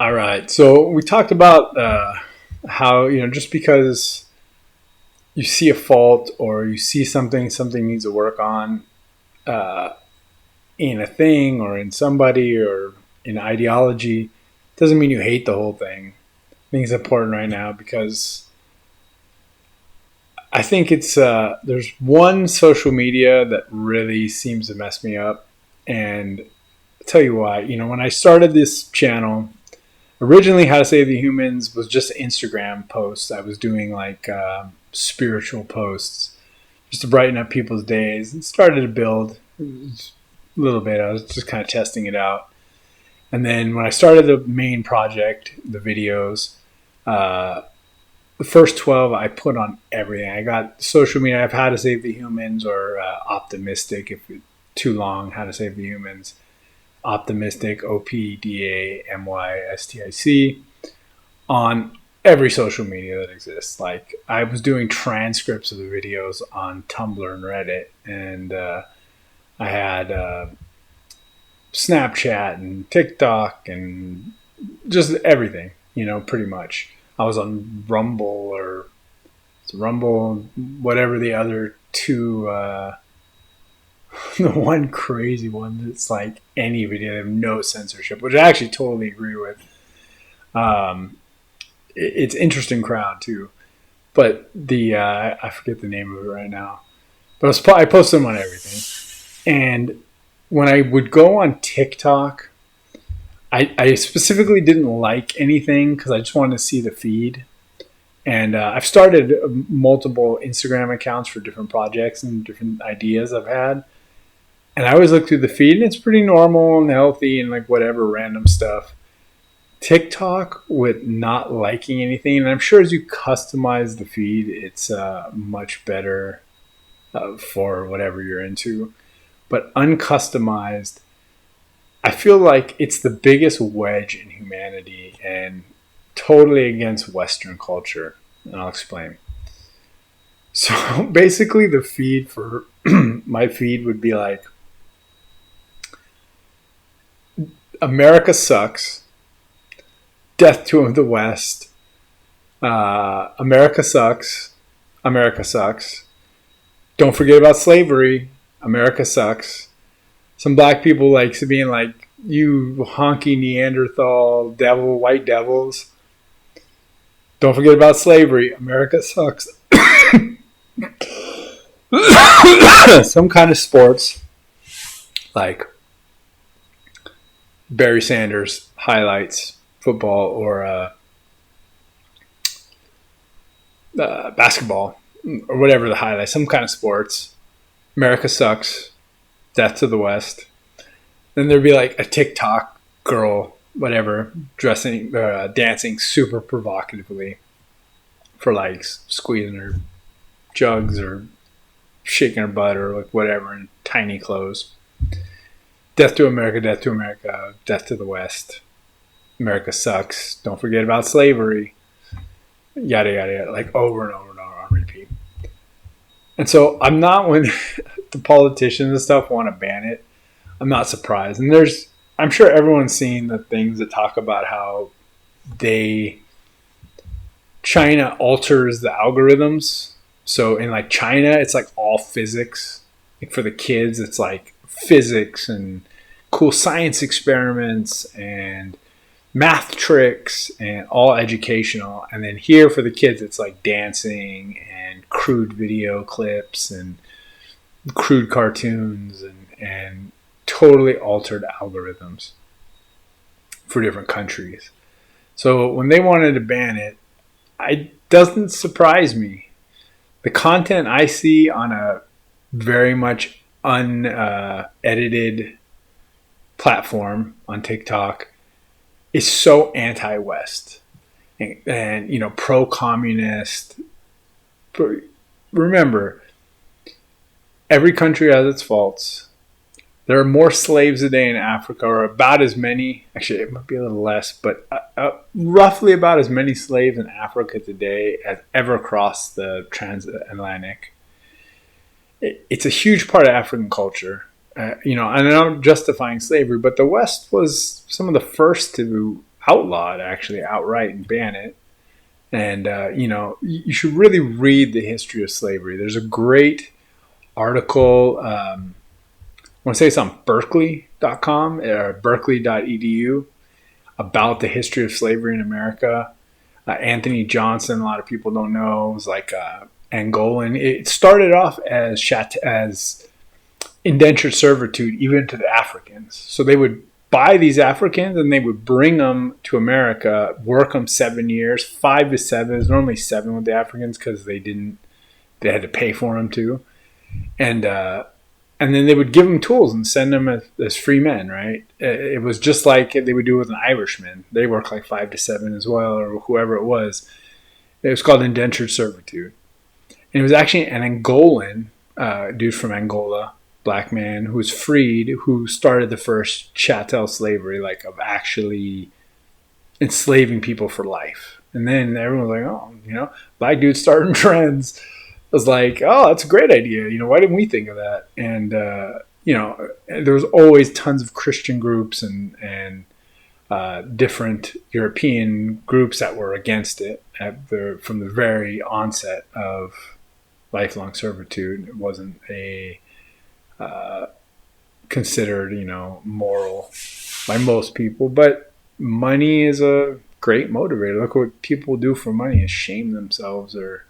All right. So we talked about how just because you see a fault or you see something needs to work on uh, in a thing or in somebody or in ideology, doesn't mean you hate the whole thing. I think it's important right now because I think it's there's one social media that really seems to mess me up, and I'll tell you why. When I started this channel, originally How to Save the Humans was just Instagram posts. I was doing like spiritual posts just to brighten up people's days. It started to build a little bit. I was just kind of testing it out. And then when I started the main project, the videos, uh, the first 12 I put on everything. I got social media. I've How to Save the Humans or Optimistic, if it's too long, How to Save the Humans. Optimistic, OPDAMYSTIC, on every social media that exists. Like I was doing transcripts of the videos on Tumblr and Reddit, and I had Snapchat and TikTok and just everything. Pretty much. I was on Rumble or Rumble, whatever the other two. The one crazy one that's like any video, they have no censorship, which I actually totally agree with. Um, it's interesting crowd too, but the I forget the name of it right now. But I post them on everything, and when I would go on TikTok, I specifically didn't like anything because I just wanted to see the feed. And I've started multiple Instagram accounts for different projects and different ideas I've had. And I always look through the feed and it's pretty normal and healthy and like whatever random stuff. TikTok with not liking anything, and I'm sure as you customize the feed, it's much better for whatever you're into. But uncustomized, I feel like it's the biggest wedge in humanity and totally against Western culture. And I'll explain. So basically, the feed for my feed would be like America sucks, death to the West, America sucks, America sucks. Don't forget about slavery, America sucks. Some black people like being like, you honky Neanderthal devil, white devils. Don't forget about slavery, America sucks. Some kind of sports, like Barry Sanders highlights football or basketball or whatever the highlights, some kind of sports. America sucks, death to the West. Then there'd be like a TikTok girl, whatever, dancing super provocatively for likes, squeezing her jugs or shaking her butt or like whatever in tiny clothes. Death to America, death to America, death to the West. America sucks. Don't forget about slavery. Yada, yada, yada. Like over and over and over on repeat. And so I'm not, when the politicians and stuff want to ban it, I'm not surprised. And I'm sure everyone's seen the things that talk about how China alters the algorithms. So in like China, it's like all physics. Like for the kids, it's like physics and cool science experiments and math tricks and all educational. And then here for the kids, it's like dancing and crude video clips and crude cartoons and totally altered algorithms for different countries. So when they wanted to ban it doesn't surprise me. The content I see on a very much unedited platform on TikTok is so anti-West and pro-communist. But remember, every country has its faults. There are more slaves a day in Africa, or about as many. Actually, it might be a little less, but roughly about as many slaves in Africa today as ever crossed the transatlantic. It's a huge part of African culture. And I'm not justifying slavery, but the West was some of the first to outlawed, actually, outright, and ban it. And, you should really read the history of slavery. There's a great article. I want to say it's on Berkeley.com or Berkeley.edu about the history of slavery in America. Anthony Johnson, a lot of people don't know, was like Angolan. It started off as indentured servitude, even to the Africans. So they would buy these Africans and they would bring them to America, work them 7 years, 5 to 7. It was normally 7 with the Africans because they had to pay for them too, and then they would give them tools and send them as free men. Right? It was just like they would do with an Irishman. They worked like 5 to 7 as well, or whoever it was. It was called indentured servitude, and it was actually an Angolan dude from Angola, black man who was freed, who started the first chattel slavery, like of actually enslaving people for life. And then everyone was like, oh, black dudes starting trends. I was like, oh, that's a great idea. Why didn't we think of that? And, there was always tons of Christian groups and different European groups that were against it from the very onset of lifelong servitude. It wasn't considered, moral by most people, but money is a great motivator. Look what people do for money is shame themselves or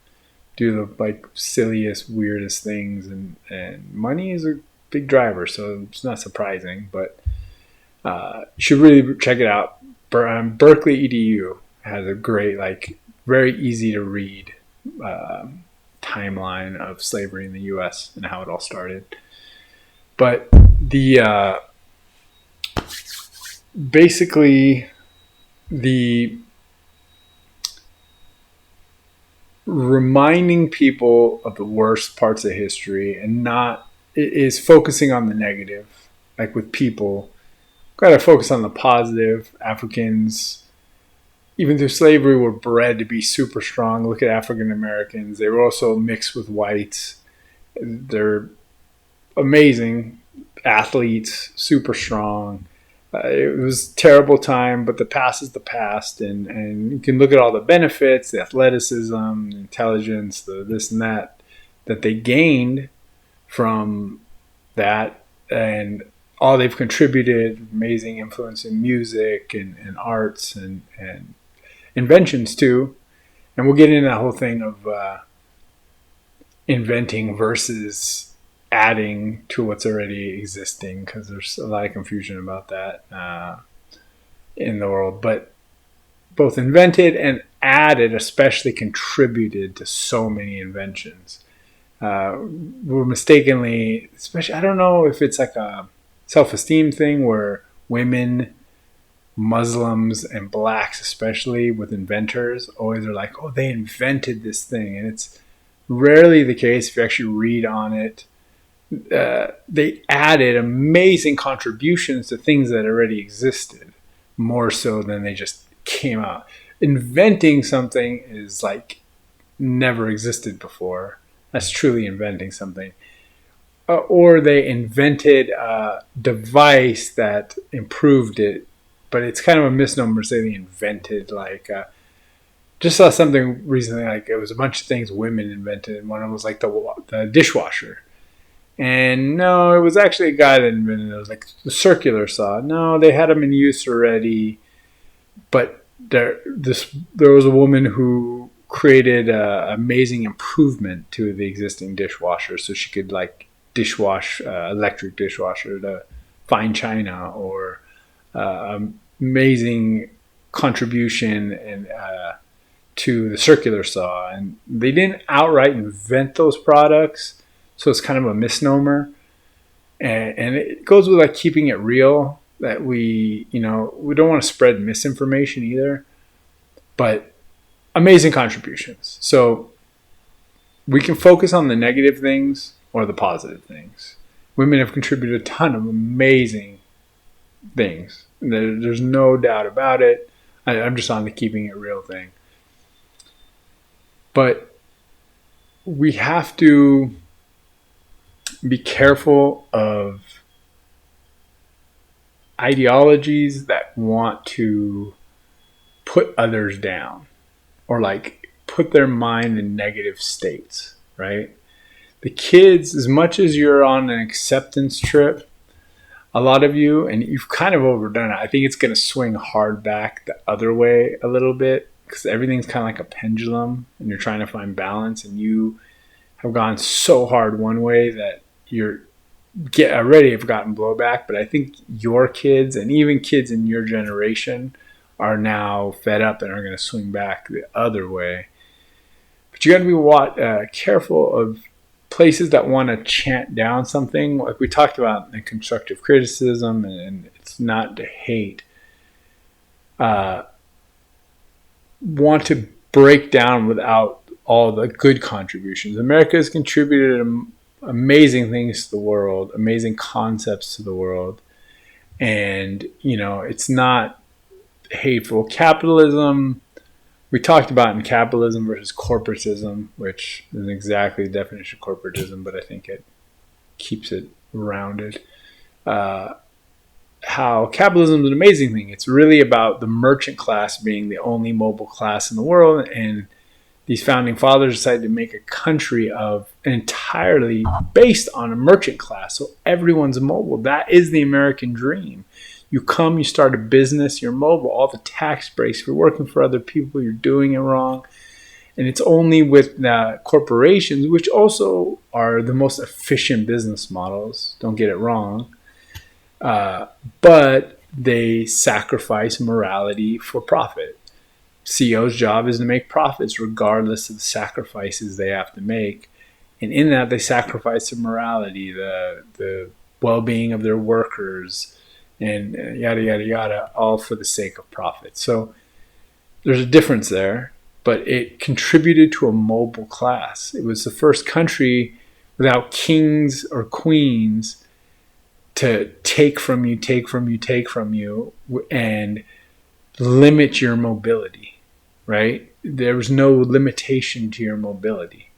do the silliest, weirdest things, and money is a big driver, so it's not surprising, but you should really check it out. Berkeley EDU has a great, very easy to read timeline of slavery in the U.S. and how it all started. But basically the reminding people of the worst parts of history and not is focusing on the negative. Like with people, got to focus on the positive. Africans, even through slavery, were bred to be super strong. Look at African Americans. They were also mixed with whites. They're amazing athletes, super strong. It was a terrible time, but the past is the past, and you can look at all the benefits, the athleticism, intelligence, the this and that they gained from that, and all they've contributed, amazing influence in music and arts and inventions too. And we'll get into that whole thing of inventing versus adding to what's already existing, because there's a lot of confusion about that in the world. But both invented and added especially contributed to so many inventions. We're mistakenly, especially, I don't know if it's like a self-esteem thing where women, Muslims, and blacks especially with inventors always are like, oh, they invented this thing. And it's rarely the case. If you actually read on it, they added amazing contributions to things that already existed, more so than they just came out. Inventing something is like never existed before. That's truly inventing something. Or they invented a device that improved it, but it's kind of a misnomer to say they invented. Just saw something recently, like it was a bunch of things women invented, and one of them was like the dishwasher. And no, it was actually a guy that invented it. It was like the circular saw. No, they had them in use already. But there was a woman who created an amazing improvement to the existing dishwasher, so she could dishwash electric dishwasher to fine china, or amazing contribution and to the circular saw. And they didn't outright invent those products. So it's kind of a misnomer, and it goes with keeping it real, that we don't want to spread misinformation either, but amazing contributions. So we can focus on the negative things or the positive things. Women have contributed a ton of amazing things. There's no doubt about it. I'm just on the keeping it real thing. But we have to be careful of ideologies that want to put others down or like put their mind in negative states, right? The kids, as much as you're on an acceptance trip, a lot of you, and you've kind of overdone it, I think it's going to swing hard back the other way a little bit because everything's kind of like a pendulum and you're trying to find balance, and you have gone so hard one way that you're already have gotten blowback. But I think your kids and even kids in your generation are now fed up and are going to swing back the other way. But you got to be careful of places that want to chant down something, like we talked about in constructive criticism, and it's not to hate. Want to break down without all the good contributions. America has contributed amazing things to the world, amazing concepts to the world, and it's not hateful. Capitalism, we talked about in capitalism versus corporatism, which isn't exactly the definition of corporatism, but I think it keeps it rounded. How capitalism is an amazing thing. It's really about the merchant class being the only mobile class in the world, and these founding fathers decided to make a country of entirely based on a merchant class, so everyone's mobile. That is the American dream. You come, you start a business, you're mobile. All the tax breaks, if you're working for other people, you're doing it wrong. And it's only with corporations, which also are the most efficient business models, don't get it wrong, but they sacrifice morality for profit. CEO's job is to make profits regardless of the sacrifices they have to make. And in that, they sacrifice their morality, the well-being of their workers, and yada, yada, yada, all for the sake of profit. So there's a difference there, but it contributed to a mobile class. It was the first country without kings or queens to take from you, and limit your mobility, right? There was no limitation to your mobility.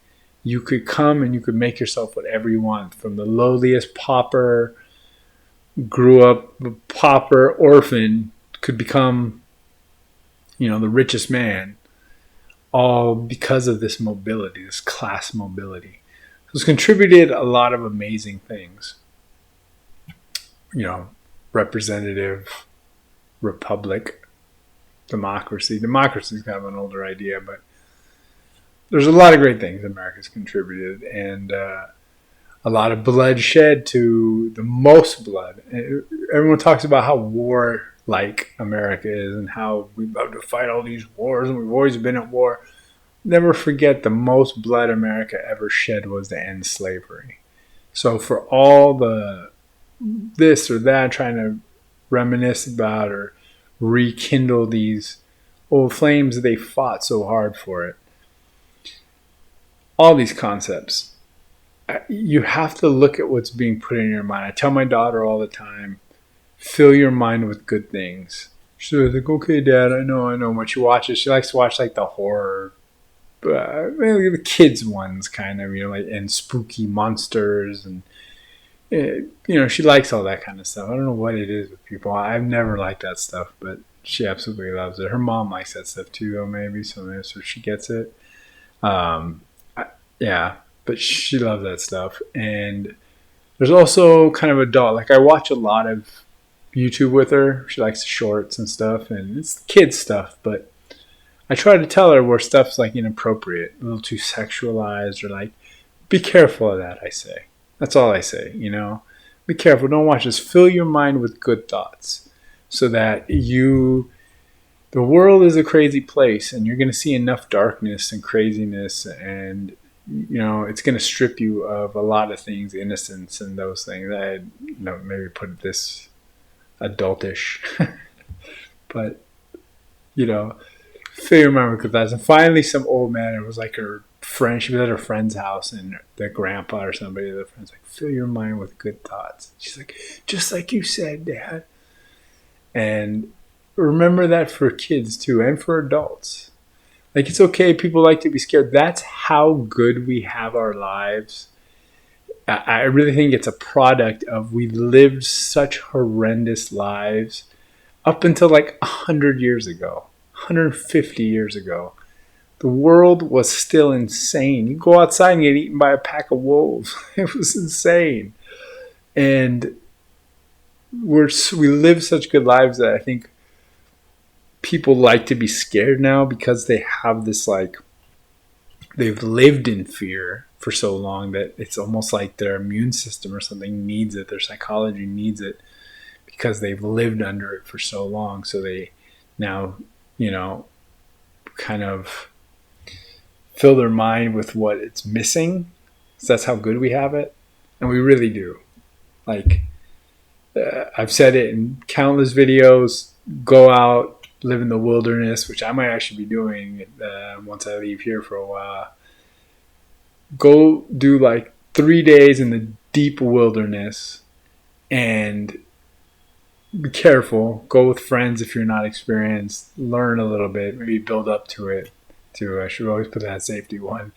You could come and you could make yourself whatever you want, from the lowliest pauper, grew up a pauper orphan, could become, the richest man, all because of this mobility, this class mobility. So it's contributed a lot of amazing things. Representative republic, democracy. Democracy is kind of an older idea, but there's a lot of great things America's contributed, and a lot of bloodshed, to the most blood. Everyone talks about how war-like America is and how we love to fight all these wars and we've always been at war. Never forget the most blood America ever shed was to end slavery. So for all the this or that, trying to reminisce about or rekindle these old flames, they fought so hard for it. All these concepts, you have to look at what's being put in your mind. I tell my daughter all the time, fill your mind with good things. She's like, okay, Dad, I know. When she watches, she likes to watch like the horror, the kids ones, kind of, like, and spooky monsters, and she likes all that kind of stuff. I don't know what it is with people. I've never liked that stuff, but she absolutely loves it. Her mom likes that stuff too, though, maybe, so she gets it. Yeah. But she loves that stuff. And there's also kind of adult. Like, I watch a lot of YouTube with her. She likes the shorts and stuff. And it's kids stuff. But I try to tell her where stuff's like inappropriate, a little too sexualized, or like, be careful of that, I say. That's all I say, Be careful. Don't watch this. Fill your mind with good thoughts so that the world is a crazy place, and you're going to see enough darkness and craziness, and it's going to strip you of a lot of things, innocence and those things. I maybe put this adultish, but fill your mind with good thoughts. And finally, some old man, it was like her friend, she was at her friend's house, and their grandpa or somebody, the friend's like, fill your mind with good thoughts. She's like, just like you said, Dad. And remember that for kids too, and for adults. Like, it's okay. People like to be scared. That's how good we have our lives. I really think it's a product of we lived such horrendous lives up until like 100 years ago. 150 years ago, the world was still insane. You go outside and get eaten by a pack of wolves. It was insane. And we live such good lives that I think people like to be scared now because they have this, like, they've lived in fear for so long that it's almost like their immune system or something needs it. Their psychology needs it because they've lived under it for so long. So they now, kind of fill their mind with what it's missing. So that's how good we have it. And we really do. Like, I've said it in countless videos. Go out, live in the wilderness, which I might actually be doing once I leave here for a while. Go do like 3 days in the deep wilderness and be careful. Go with friends if you're not experienced. Learn a little bit. Maybe build up to it too. I should always put that safety one.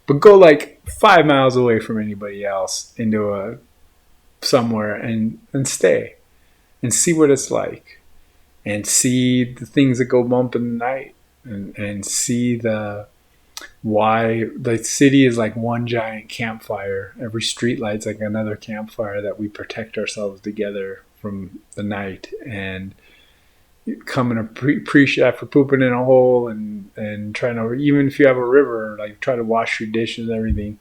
But go like 5 miles away from anybody else into somewhere and stay and see what it's like. And see the things that go bump in the night, and see why the city is like one giant campfire. Every street light's like another campfire that we protect ourselves together from the night. And come and appreciate after pooping in a hole and trying to, even if you have a river, like try to wash your dishes and everything,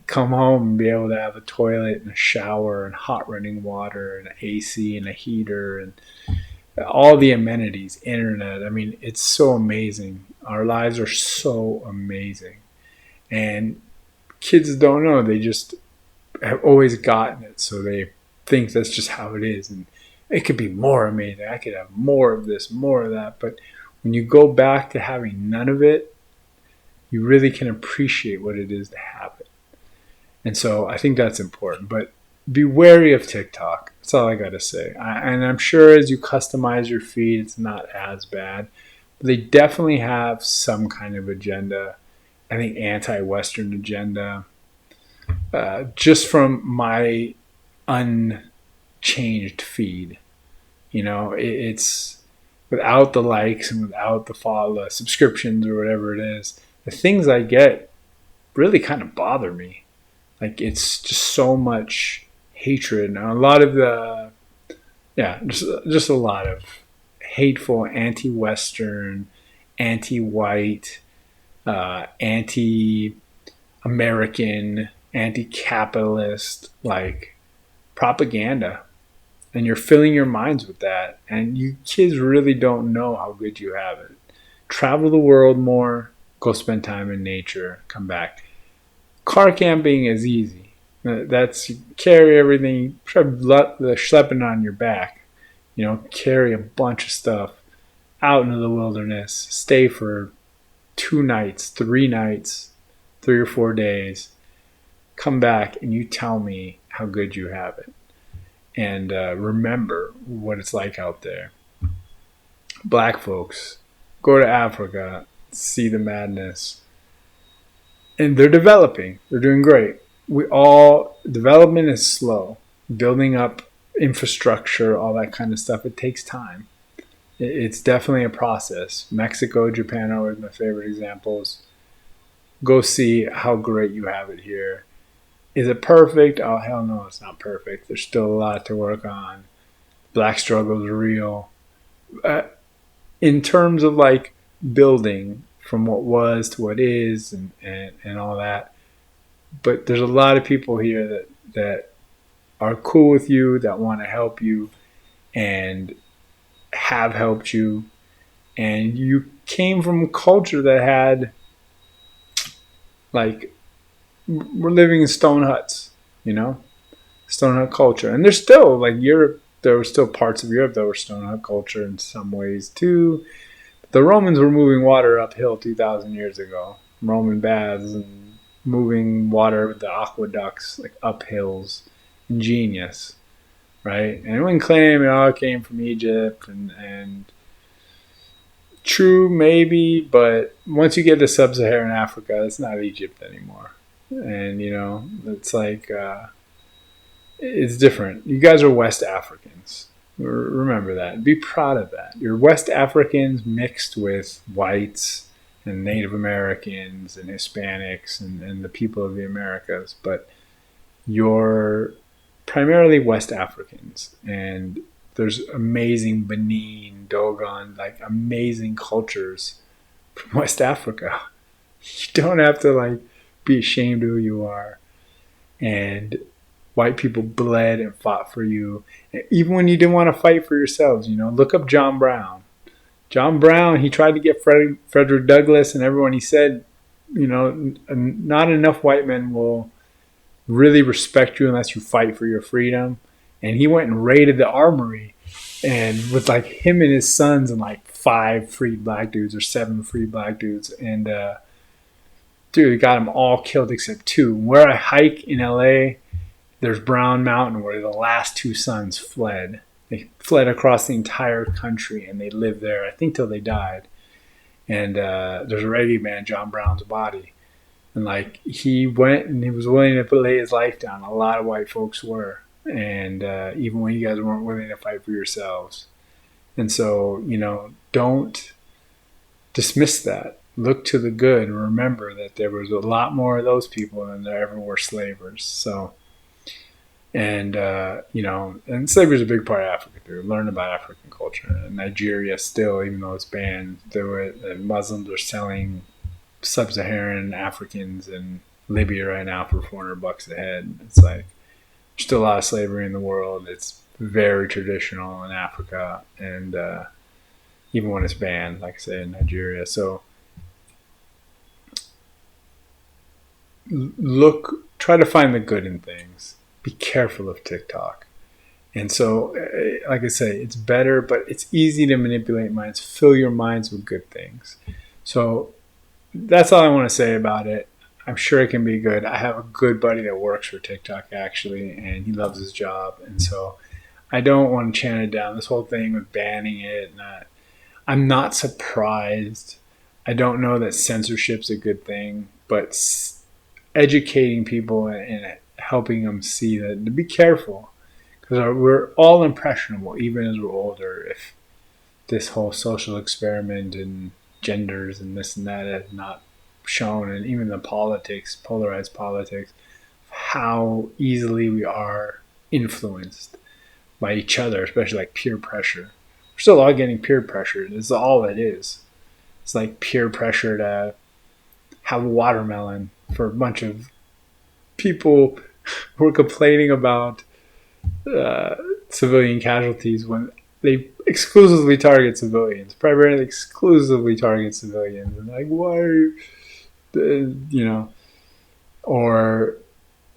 come home and be able to have a toilet and a shower and hot running water and an AC and a heater and all the amenities, internet. I mean, it's so amazing. Our lives are so amazing. And kids don't know. They just have always gotten it. So they think that's just how it is. And it could be more amazing. I could have more of this, more of that. But when you go back to having none of it, you really can appreciate what it is to have it. And so I think that's important. But be wary of TikTok. That's all I got to say. And I'm sure as you customize your feed, it's not as bad. But they definitely have some kind of agenda. I think anti-Western agenda. Just from my unchanged feed. It's without the likes and without the subscriptions or whatever it is. The things I get really kind of bother me. Like, it's just so much hatred and a lot of just a lot of hateful anti-Western, anti-white, anti-American, anti-capitalist, like, propaganda. And you're filling your minds with that. And you kids really don't know how good you have it. Travel the world more, go spend time in nature, come back. Car camping is easy. That's carry everything, try schlepping on your back. Carry a bunch of stuff out into the wilderness. Stay for 2 nights, 3 nights, 3 or 4 days. Come back and you tell me how good you have it. And remember what it's like out there. Black folks, go to Africa, see the madness. And they're developing. They're doing great. Development is slow. Building up infrastructure, all that kind of stuff, it takes time. It's definitely a process. Mexico, Japan are always my favorite examples. Go see how great you have it here. Is it perfect? Oh, hell no, it's not perfect. There's still a lot to work on. Black struggle is real. In terms of like building from what was to what is and all that. But there's a lot of people here that are cool with you, that want to help you and have helped you. And you came from a culture that had, like, we're living in stone huts, stone hut culture. And there's still, like, Europe, there were still parts of Europe that were stone hut culture in some ways too. The Romans were moving water uphill 2,000 years ago. Roman baths and moving water with the aqueducts, like up hills. Ingenious, right? And everyone claim it came from Egypt and true, maybe, but once you get to sub-Saharan Africa, it's not Egypt anymore. And, it's like, it's different. You guys are West Africans. Remember that. Be proud of that. You're West Africans mixed with whites and Native Americans and Hispanics and the people of the Americas, but you're primarily West Africans. And there's amazing Benin, Dogon, like amazing cultures from West Africa. You don't have to like be ashamed of who you are. And white people bled and fought for you, even when you didn't want to fight for yourselves. Look up John Brown. John Brown, he tried to get Frederick Douglass and everyone. He said, not enough white men will really respect you unless you fight for your freedom. And he went and raided the armory, and with like him and his sons and like 5 freed black dudes or 7 freed black dudes, and dude, got them all killed except 2. Where I hike in LA, there's Brown Mountain, where the last 2 sons fled. They fled across the entire country, and they lived there, I think, till they died. And there's a reggae band, John Brown's Body. And like he went and he was willing to lay his life down. A lot of white folks were. And even when you guys weren't willing to fight for yourselves. And so, don't dismiss that. Look to the good and remember that there was a lot more of those people than there ever were slavers. So, and slavery is a big part of Africa too. Learn about African culture. And Nigeria still, even though it's banned, Muslims are selling sub-Saharan Africans in Libya right now for $400 a head. It's like there's still a lot of slavery in the world. It's very traditional in Africa, and even when it's banned, like I say, in Nigeria. So try to find the good in things. Be careful of TikTok. And so, like I say, it's better, but it's easy to manipulate minds. Fill your minds with good things. So that's all I want to say about it. I'm sure it can be good. I have a good buddy that works for TikTok, actually, and he loves his job. And so I don't want to chant it down. This whole thing with banning it, I'm not surprised. I don't know that censorship's a good thing, but educating people and helping them see that to be careful, because we're all impressionable, even as we're older. If this whole social experiment and genders and this and that has not shown, and even the politics, polarized politics, how easily we are influenced by each other, especially like peer pressure. We're still all getting peer pressure. This is all it is. It's like peer pressure to have a watermelon for a bunch of people who are complaining about civilian casualties when they exclusively target civilians, primarily exclusively target civilians. And like, why are you, or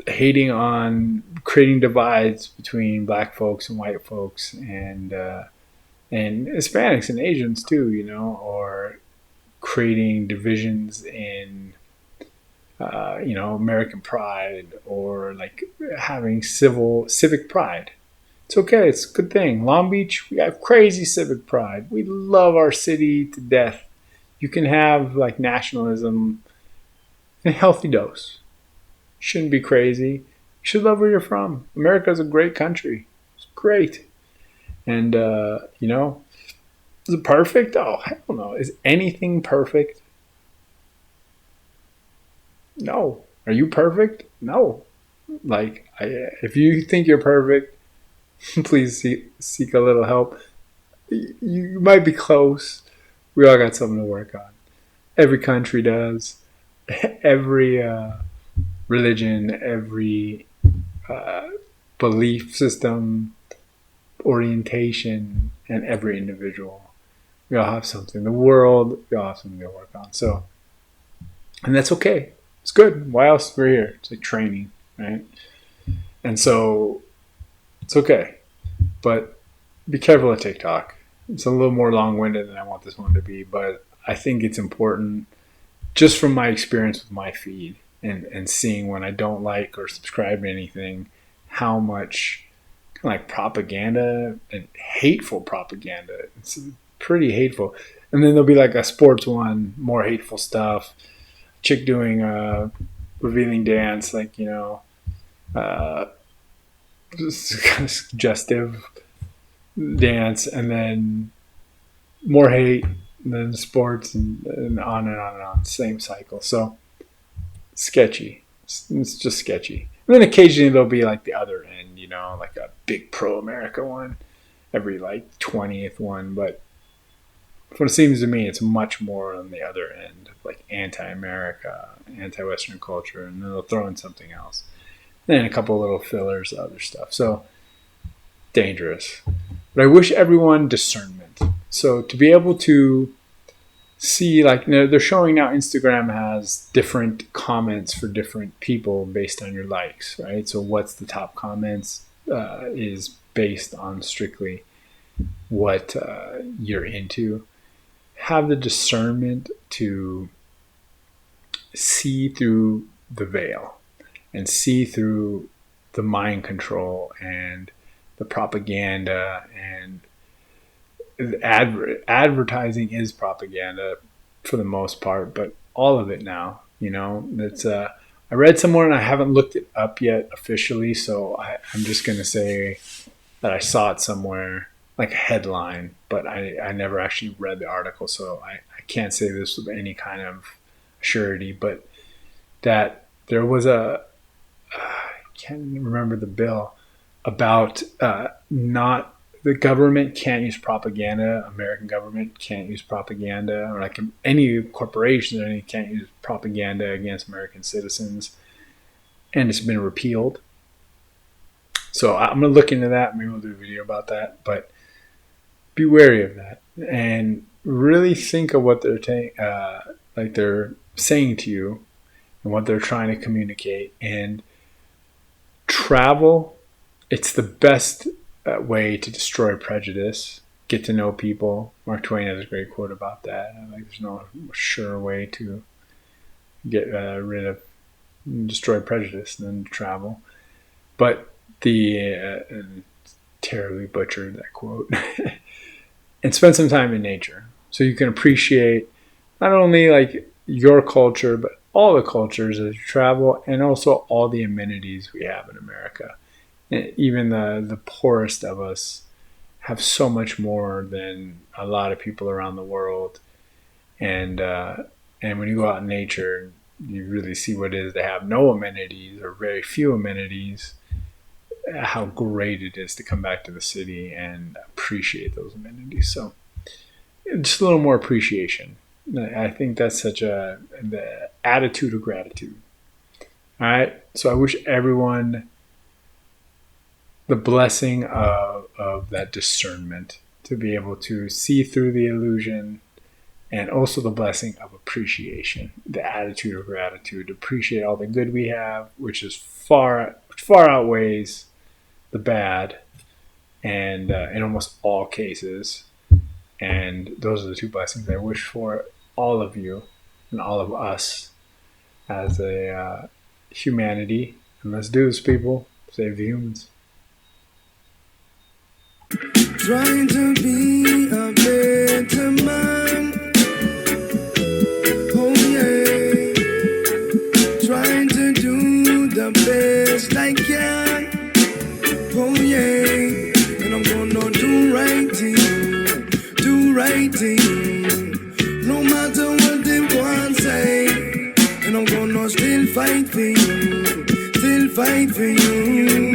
hating on creating divides between black folks and white folks and Hispanics and Asians too, or creating divisions in American pride, or like having civic pride. It's okay. It's a good thing. Long Beach, we have crazy civic pride. We love our city to death. You can have like nationalism in a healthy dose. Shouldn't be crazy. You should love where you're from. America's a great country. It's great. And, is it perfect? Oh, hell no. Is anything perfect? No. Are you perfect? No. Like, if you think you're perfect, please seek a little help. You might be close. We all got something to work on. Every country does. Every religion, every belief system, orientation, and every individual. We all have something. The world, we all have something to work on. So, and that's okay. It's good. Why else we're here? It's like training, right? And so, it's okay. But be careful of TikTok. It's a little more long-winded than I want this one to be, but I think it's important just from my experience with my feed and seeing when I don't like or subscribe to anything, how much kind of like propaganda and hateful propaganda. It's pretty hateful. And then there'll be like a sports one, more hateful stuff. Chick doing a revealing dance, like, just kind of suggestive. dance, and then more hate, and then sports, and on and on and on. Same cycle. So sketchy. It's just sketchy. And then occasionally there'll be like the other end, like a big pro America one every like 20th one. But what it seems to me, it's much more on the other end, like anti-America, anti-Western culture, and then they'll throw in something else. And then a couple little fillers, other stuff. So dangerous. But I wish everyone discernment. So to be able to see, like, they're showing now Instagram has different comments for different people based on your likes, right? So what's the top comments is based on strictly what you're into. Have the discernment to see through the veil and see through the mind control and the propaganda, and advertising is propaganda for the most part, but all of it now, that's I read somewhere, and I haven't looked it up yet officially, so I'm just going to say that I saw it somewhere, like a headline, but I never actually read the article, so I can't say this with any kind of surety, but that there was I can't remember the bill about not, the government can't use propaganda, American government can't use propaganda, or like any corporation or anything can't use propaganda against American citizens, and it's been repealed. So I'm going to look into that. Maybe we'll do a video about that, but be wary of that and really think of what they're saying to you and what they're trying to communicate. And travel, it's the best way to destroy prejudice, get to know people. Mark Twain has a great quote about that. There's no sure way to get rid of, destroy prejudice than to travel. But terribly butchered that quote. And spend some time in nature so you can appreciate not only like your culture, but all the cultures as you travel, and also all the amenities we have in America. And even the poorest of us have so much more than a lot of people around the world. And when you go out in nature, you really see what it is to have no amenities or very few amenities, how great it is to come back to the city and appreciate those amenities. So just a little more appreciation. I think that's such the attitude of gratitude. All right. So I wish everyone the blessing of that discernment to be able to see through the illusion, and also the blessing of appreciation, the attitude of gratitude, to appreciate all the good we have, which is far outweighs the bad, and in almost all cases. And those are the two blessings I wish for all of you and all of us as a humanity. And let's do this, people. Save the humans. Trying to be a better man. Oh yeah. Trying to do the best I can. Oh yeah. And I'm gonna do right thing. Do right thing. No matter what they want to say. And I'm gonna still fight for you. Still fight for you.